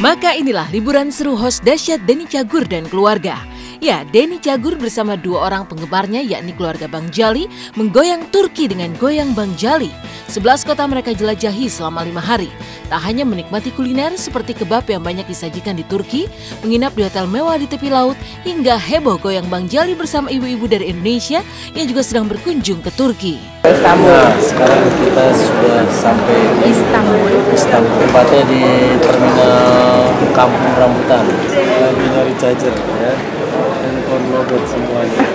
Maka inilah liburan seru host dahsyat Denny Cagur dan keluarga. Ya, Denny Cagur bersama dua orang penggemarnya yakni keluarga Bang Jali menggoyang Turki dengan goyang Bang Jali. 11 kota mereka jelajahi selama 5 hari. Tak hanya menikmati kuliner seperti kebab yang banyak disajikan di Turki, menginap di hotel mewah di tepi laut, hingga heboh goyang Bang Jali bersama ibu-ibu dari Indonesia yang juga sedang berkunjung ke Turki. Nah, sekarang kita sudah sampai di Istanbul, tepatnya di terminal Kampung Rambutan. Lagi nyari charger ya, handphone lobet semuanya.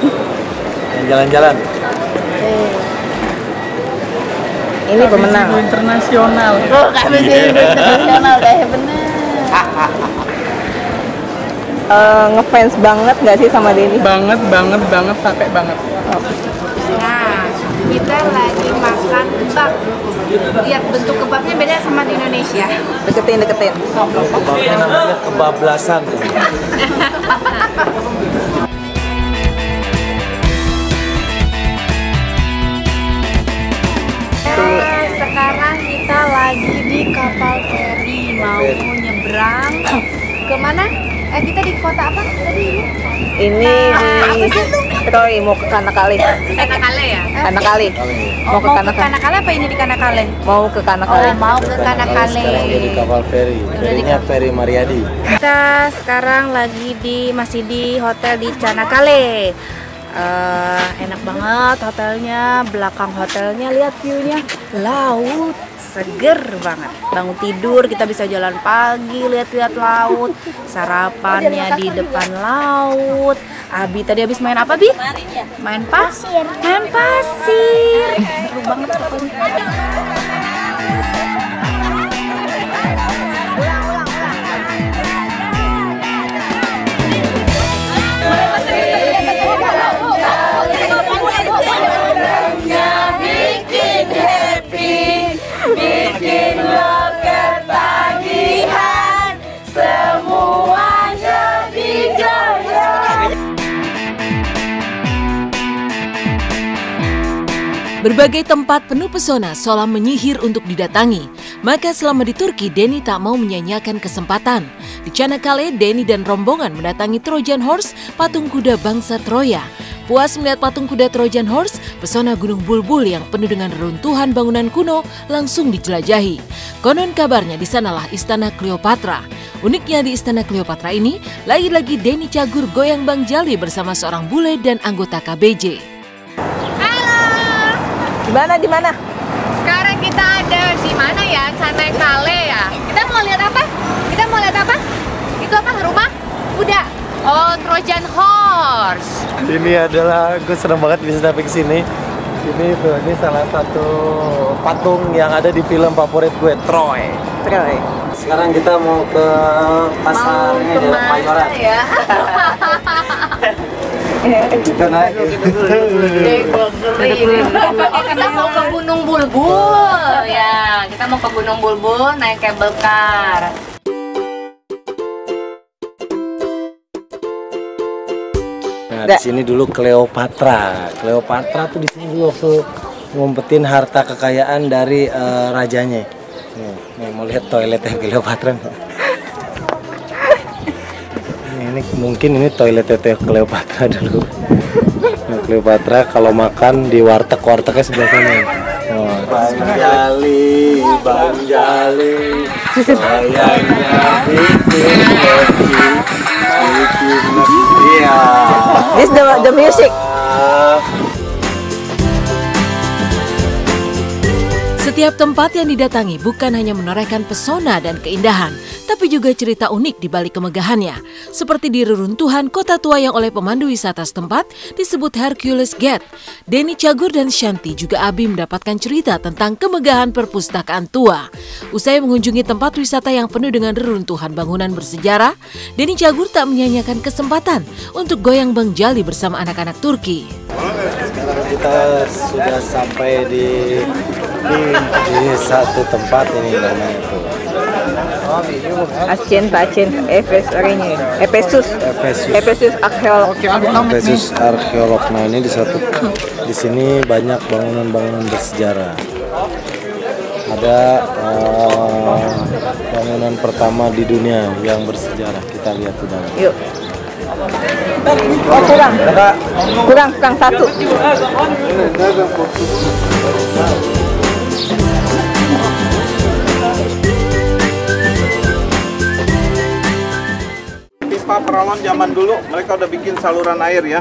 Jalan-jalan. Ini pemenang internasional. Oh, kayak internasional kayak bener. Ngefans banget gak sih sama Denny? Banget, capek banget. Nah, kita lagi makan kebab. Lihat bentuk kebabnya beda sama di Indonesia. Deketin. Kebabnya namanya kebablasan. Sekarang kita lagi di kapal feri mau nyebrang ke mana? Kita di kota apa tadi? Ini di Troy, mau ke Kanakale. Kanakale ya? Kanakale. Mau ke Kanakale apa ini di Kanakale? Mau ke Kanakale. Oh, mau ke Kanakale. Sekarang di kapal feri. Ferinya Feri Mariadi. Kita sekarang masih di hotel di Canakale. Enak banget hotelnya, belakang hotelnya lihat view-nya, laut, seger banget. Bangun tidur kita bisa jalan pagi, lihat-lihat laut, sarapannya di depan laut. Abi tadi habis main apa, Bi? Main pasir. Main pasir. Seru banget pokoknya. Bikin lo ketagihan, semuanya digoyang. Berbagai tempat penuh pesona seolah menyihir untuk didatangi. Maka selama di Turki, Denny tak mau menyanyiakan kesempatan. Di Canakale, Denny dan rombongan mendatangi Trojan Horse, patung kuda bangsa Troya. Puas melihat patung kuda Trojan Horse, pesona Gunung Bulbul yang penuh dengan reruntuhan bangunan kuno langsung dijelajahi. Konon kabarnya di sanalah Istana Cleopatra. Uniknya di Istana Cleopatra ini, lagi-lagi Denny Cagur goyang Bang Jali bersama seorang bule dan anggota KBJ. Di mana? Sekarang kita ada di mana ya? Canakale ya. Kita mau lihat apa? Itu apa? Rumah kuda. Oh, Trojan Horse. Ini adalah, gue seneng banget bisa sampai ke sini. Ini salah satu patung yang ada di film favorit gue, Troy. Sekarang kita mau ke pasarnya di Mayoran. Ya? Kita naik. Kita mau ke Gunung Bulbul. Ya, kita mau ke Gunung Bulbul naik cable car. Nah, di sini dulu Cleopatra. Cleopatra tuh di sini dulu waktu ngumpetin harta kekayaan dari rajanya. Nih, mau lihat toiletnya Cleopatra. Ini mungkin ini toiletnya Cleopatra dulu. Nah, Cleopatra kalau makan di warteg-wartegnya sebelah sana. Bang Jali, sayangnya bikin iya. This the music. Setiap tempat yang didatangi bukan hanya menorehkan pesona dan keindahan, tapi juga cerita unik di balik kemegahannya. Seperti di reruntuhan kota tua yang oleh pemandu wisata setempat disebut Hercules Gate. Denny Cagur dan Shanti juga Abi mendapatkan cerita tentang kemegahan perpustakaan tua. Usai mengunjungi tempat wisata yang penuh dengan reruntuhan bangunan bersejarah, Denny Cagur tak menyanyiakan kesempatan untuk goyang Bang Jali bersama anak-anak Turki. Sekarang kita sudah sampai di satu tempat ini namanya itu Efesus Arkeolog. Nah, ini di sini banyak bangunan-bangunan bersejarah. Ada bangunan pertama di dunia yang bersejarah. Kita lihat di dalam. Yuk. Oh kurang satu. Pipa perawan zaman dulu mereka udah bikin saluran air ya.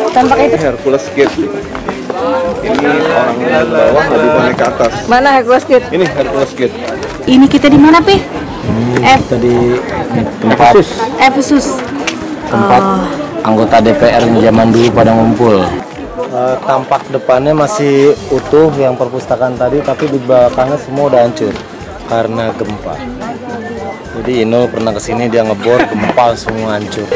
Tampak itu. Hercules Gate. Ini orang di bawah lebih banyak ke atas. Mana Hercules Gate? Ini Hercules Gate. Ini kita di mana, Pi? Kita di tempat Efesus. tempat anggota DPR zaman dulu pada ngumpul. Tampak depannya masih utuh yang perpustakaan tadi, tapi di belakangnya semua udah hancur karena gempa. Jadi Inul pernah kesini, dia ngebor, gempa semua hancur.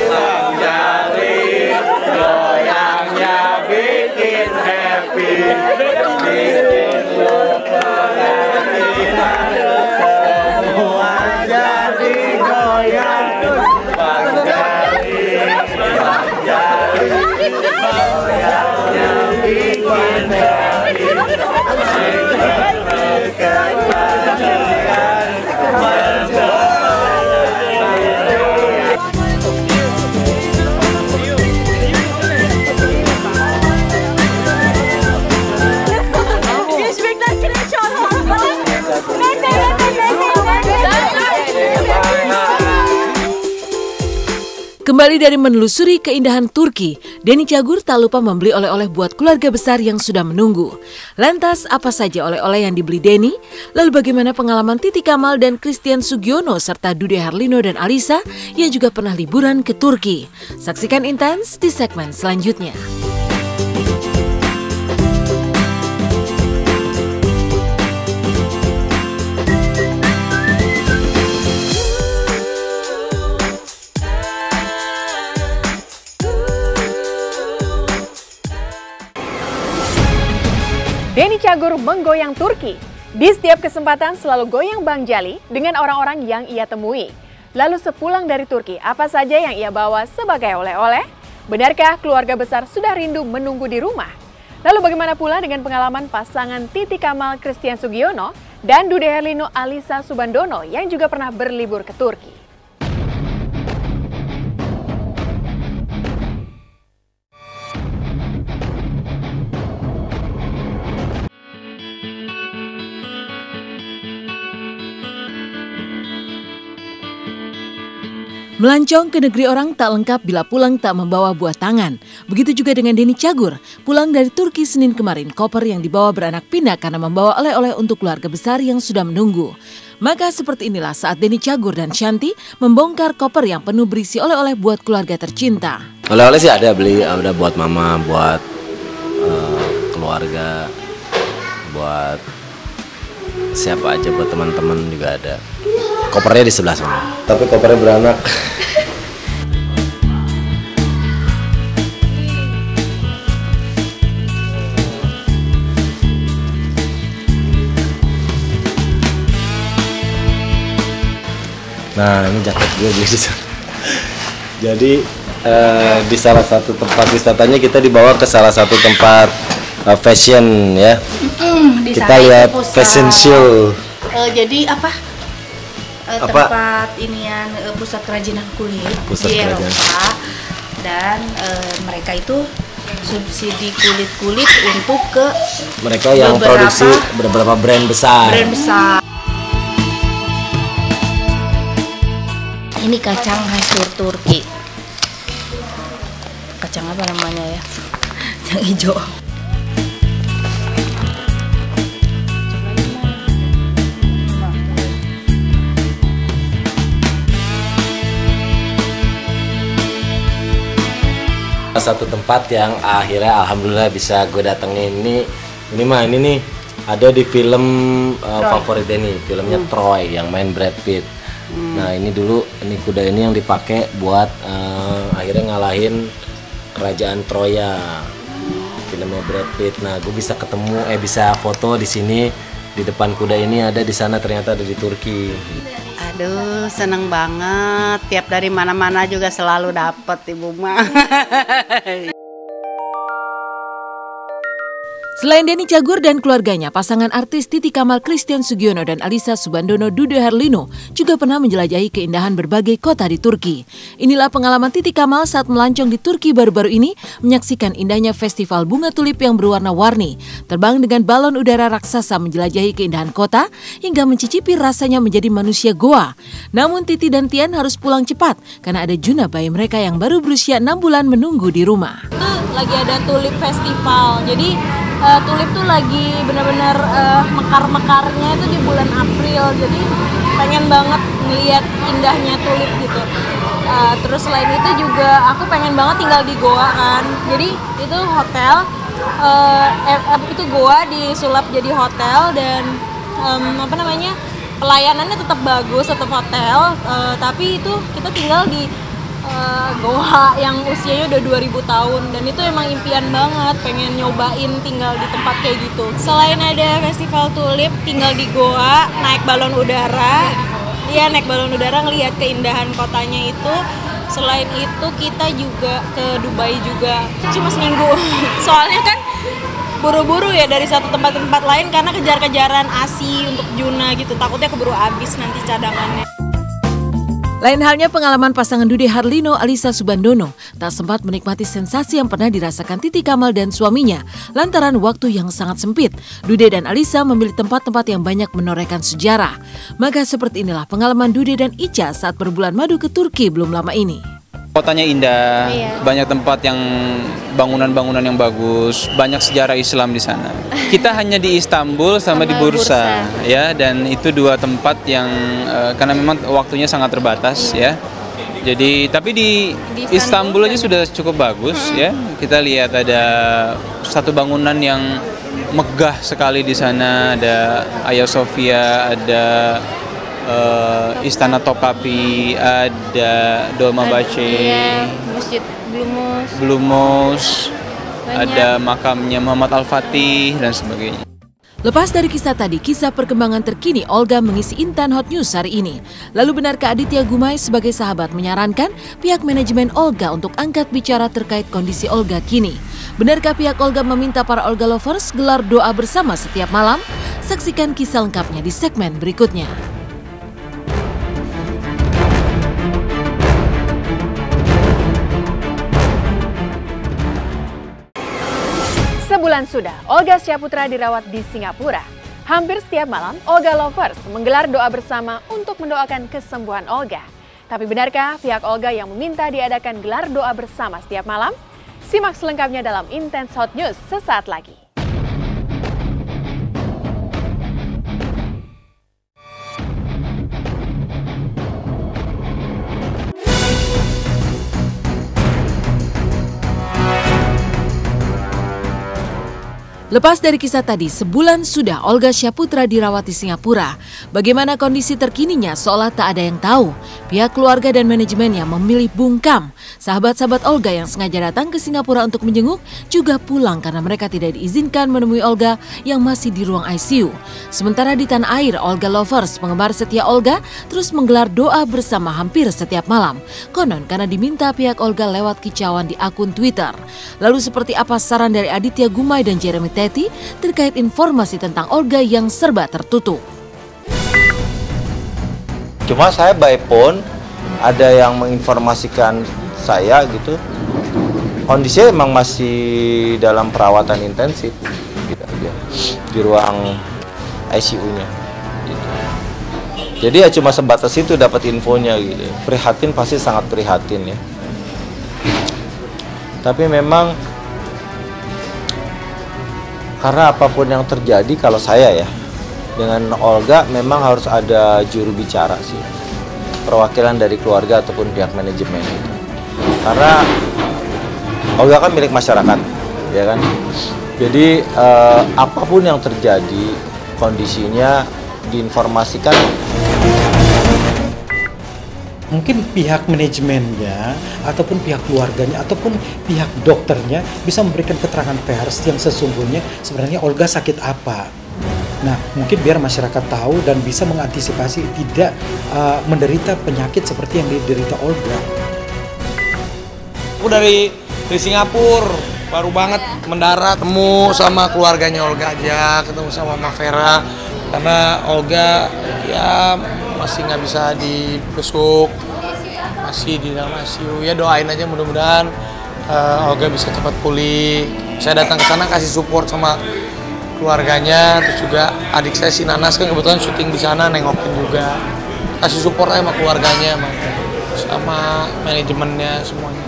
Kembali dari menelusuri keindahan Turki, Denny Cagur tak lupa membeli oleh-oleh buat keluarga besar yang sudah menunggu. Lantas, apa saja oleh-oleh yang dibeli Denny? Lalu bagaimana pengalaman Titi Kamal dan Christian Sugiono serta Dude Herlino dan Alisa yang juga pernah liburan ke Turki? Saksikan Intens di segmen selanjutnya. Denny Cagur menggoyang Turki. Di setiap kesempatan selalu goyang Bang Jali dengan orang-orang yang ia temui. Lalu sepulang dari Turki, apa saja yang ia bawa sebagai oleh-oleh? Benarkah keluarga besar sudah rindu menunggu di rumah? Lalu bagaimana pula dengan pengalaman pasangan Titi Kamal Christian Sugiono dan Dude Herlino Alisa Subandono yang juga pernah berlibur ke Turki? Melancong ke negeri orang tak lengkap bila pulang tak membawa buah tangan. Begitu juga dengan Denny Cagur. Pulang dari Turki Senin kemarin, koper yang dibawa beranak pinak karena membawa oleh-oleh untuk keluarga besar yang sudah menunggu. Maka seperti inilah saat Denny Cagur dan Shanti membongkar koper yang penuh berisi oleh-oleh buat keluarga tercinta. Oleh-oleh sih ada, beli ada buat mama, buat keluarga, buat siapa aja, buat teman-teman juga ada. Kopernya di sebelah sana. Tapi kopernya beranak. Nah, ini jaket gue beli di sana. Jadi di salah satu tempat wisatanya kita dibawa ke salah satu tempat fashion ya. Kita lihat fashion show. Jadi tempat inian pusat kerajinan kulit di Eropa, dan mereka itu subsidi kulit-kulit untuk ke mereka yang produksi beberapa brand besar. Ini kacang khas Turki. Kacang apa namanya ya? Yang hijau. Satu tempat yang akhirnya alhamdulillah bisa gue datengin, ini nih ada di film favorit Denny, filmnya Troy yang main Brad Pitt. Nah ini dulu, ini kuda ini yang dipakai buat akhirnya ngalahin kerajaan Troya, filmnya Brad Pitt. Nah gue bisa ketemu, bisa foto di sini, di depan kuda ini ada, di sana ternyata ada di Turki. Aduh, seneng banget. Tiap dari mana-mana juga selalu dapet Ibu mah. Selain Denny Cagur dan keluarganya, pasangan artis Titi Kamal Christian Sugiono dan Alisa Subandono Dude Herlino juga pernah menjelajahi keindahan berbagai kota di Turki. Inilah pengalaman Titi Kamal saat melancong di Turki baru-baru ini, menyaksikan indahnya festival bunga tulip yang berwarna-warni, terbang dengan balon udara raksasa menjelajahi keindahan kota, hingga mencicipi rasanya menjadi manusia goa. Namun Titi dan Tian harus pulang cepat, karena ada Juna bayi mereka yang baru berusia 6 bulan menunggu di rumah. Lagi ada tulip festival, jadi tulip tuh lagi benar-benar mekar-mekarnya itu di bulan April, jadi pengen banget ngeliat indahnya tulip gitu. Terus selain itu juga aku pengen banget tinggal di Goa kan, jadi itu hotel, itu Goa disulap jadi hotel dan pelayanannya tetap bagus, tetap hotel, tapi itu kita tinggal di Goa yang usianya udah 2000 tahun dan itu emang impian banget, pengen nyobain tinggal di tempat kayak gitu. Selain ada festival tulip, tinggal di Goa, naik balon udara, naik balon udara ngelihat keindahan kotanya itu. Selain itu kita juga ke Dubai juga, cuma seminggu. Soalnya kan buru-buru ya dari satu tempat ke tempat lain karena kejar-kejaran ASI untuk Juna gitu, takutnya keburu habis nanti cadangannya. Lain halnya pengalaman pasangan Dude Herlino Alisa Subandono tak sempat menikmati sensasi yang pernah dirasakan Titi Kamal dan suaminya lantaran waktu yang sangat sempit. Dude dan Alisa memilih tempat-tempat yang banyak menorehkan sejarah. Maka seperti inilah pengalaman Dude dan Ica saat berbulan madu ke Turki belum lama ini. Kotanya indah, banyak tempat yang bangunan-bangunan yang bagus, banyak sejarah Islam di sana. Kita hanya di Istanbul sama di Bursa, ya, dan itu dua tempat yang karena memang waktunya sangat terbatas, ya. Jadi, tapi di Istanbul aja sudah cukup bagus, ya. Kita lihat ada satu bangunan yang megah sekali di sana, ada Hagia Sophia, ada Istana Topkapi, ada Dolmabahce, Masjid Blue Mosque, ada makamnya Muhammad Al-Fatih dan sebagainya. Lepas dari kisah tadi, kisah perkembangan terkini Olga mengisi Intan Hot News hari ini. Lalu benarkah Aditya Gumai sebagai sahabat menyarankan pihak manajemen Olga untuk angkat bicara terkait kondisi Olga kini? Benarkah pihak Olga meminta para Olga lovers gelar doa bersama setiap malam? Saksikan kisah lengkapnya di segmen berikutnya. Sebulan sudah, Olga Syaputra dirawat di Singapura. Hampir setiap malam, Olga Lovers menggelar doa bersama untuk mendoakan kesembuhan Olga. Tapi benarkah pihak Olga yang meminta diadakan gelar doa bersama setiap malam? Simak selengkapnya dalam Intense Hot News sesaat lagi. Lepas dari kisah tadi, sebulan sudah Olga Syaputra dirawat di Singapura. Bagaimana kondisi terkininya seolah tak ada yang tahu. Pihak keluarga dan manajemennya memilih bungkam. Sahabat-sahabat Olga yang sengaja datang ke Singapura untuk menjenguk juga pulang karena mereka tidak diizinkan menemui Olga yang masih di ruang ICU. Sementara di tanah air, Olga Lovers, penggemar setia Olga, terus menggelar doa bersama hampir setiap malam. Konon karena diminta pihak Olga lewat kicauan di akun Twitter. Lalu seperti apa saran dari Aditya Gumai dan Jeremy Teti terkait informasi tentang Olga yang serba tertutup? Cuma saya by phone ada yang menginformasikan saya gitu, kondisinya emang masih dalam perawatan intensif gitu aja di ruang ICU-nya gitu. Jadi ya cuma sebatas itu dapat infonya gitu. Prihatin, pasti sangat prihatin ya. Tapi memang karena apapun yang terjadi, kalau saya ya dengan Olga memang harus ada juru bicara sih, perwakilan dari keluarga ataupun pihak manajemen itu. Karena Olga kan milik masyarakat, ya kan. Jadi apapun yang terjadi, kondisinya diinformasikan. Mungkin pihak manajemennya, ataupun pihak keluarganya, ataupun pihak dokternya bisa memberikan keterangan pers yang sesungguhnya sebenarnya Olga sakit apa. Nah, mungkin biar masyarakat tahu dan bisa mengantisipasi tidak menderita penyakit seperti yang diderita Olga. Aku dari Singapura, baru banget mendarat, ketemu sama keluarganya Olga aja, ketemu sama Mama Vera, karena Olga ya masih nggak bisa dibesuk, masih di dalam ICU. Ya doain aja mudah-mudahan Olga bisa cepat pulih. Saya datang ke sana kasih support sama keluarganya, terus juga adik saya si Nanas kan kebetulan syuting di sana, nengokin juga, kasih support aja sama keluarganya, sama manajemennya semuanya.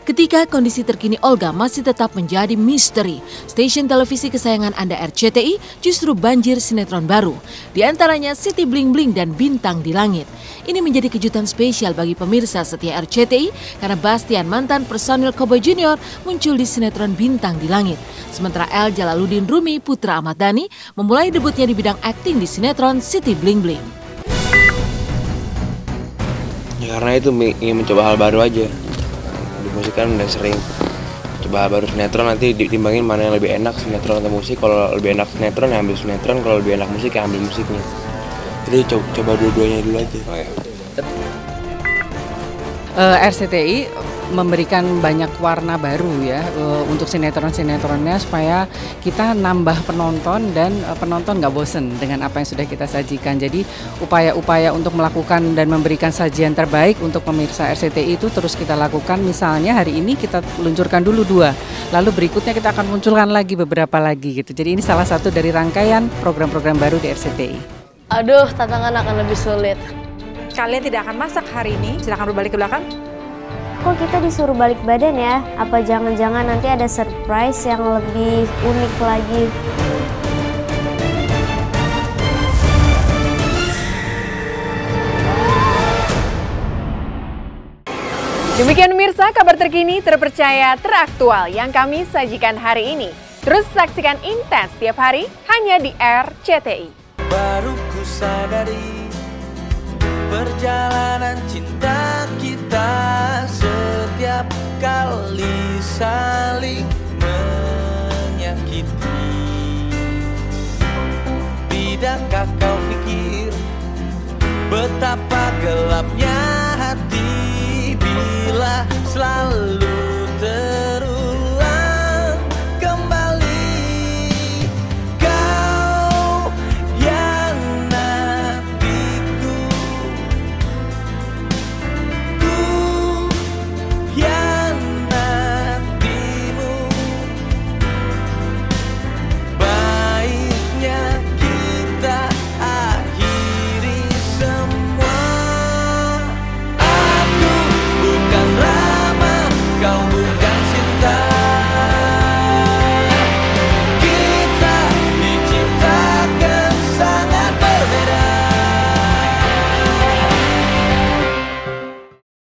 Ketika kondisi terkini Olga masih tetap menjadi misteri, stasiun televisi kesayangan Anda RCTI justru banjir sinetron baru. Di antaranya Siti Bling Bling dan Bintang di Langit. Ini menjadi kejutan spesial bagi pemirsa setia RCTI karena Bastian, mantan personil Cowboy Junior, muncul di sinetron Bintang di Langit. Sementara El Jalaluddin Rumi, putra Ahmad Dhani, memulai debutnya di bidang akting di sinetron Siti Bling Bling. Ya karena itu ingin mencoba hal baru aja. Musik kan udah sering coba baru sinetron, nanti ditimbangin mana yang lebih enak, sinetron atau musik. Kalau lebih enak sinetron ya ambil sinetron, kalau lebih enak musik ya ambil musiknya. Jadi coba dua-duanya dulu aja. RCTI memberikan banyak warna baru ya untuk sinetron-sinetronnya supaya kita nambah penonton dan penonton nggak bosen dengan apa yang sudah kita sajikan. Jadi upaya-upaya untuk melakukan dan memberikan sajian terbaik untuk pemirsa RCTI itu terus kita lakukan. Misalnya hari ini kita luncurkan dulu 2, lalu berikutnya kita akan munculkan lagi beberapa lagi gitu. Jadi ini salah satu dari rangkaian program-program baru di RCTI. Aduh, tantangan akan lebih sulit. Kalian tidak akan masak hari ini, silakan berbalik ke belakang. Kok kita disuruh balik badan ya? Apa jangan-jangan nanti ada surprise yang lebih unik lagi? Demikian pemirsa, kabar terkini, terpercaya, teraktual yang kami sajikan hari ini. Terus saksikan Intens tiap hari hanya di RCTI. Baru ku sadari perjalanan cinta kita setiap kali saling menyakiti. Tidakkah kau pikir betapa gelapnya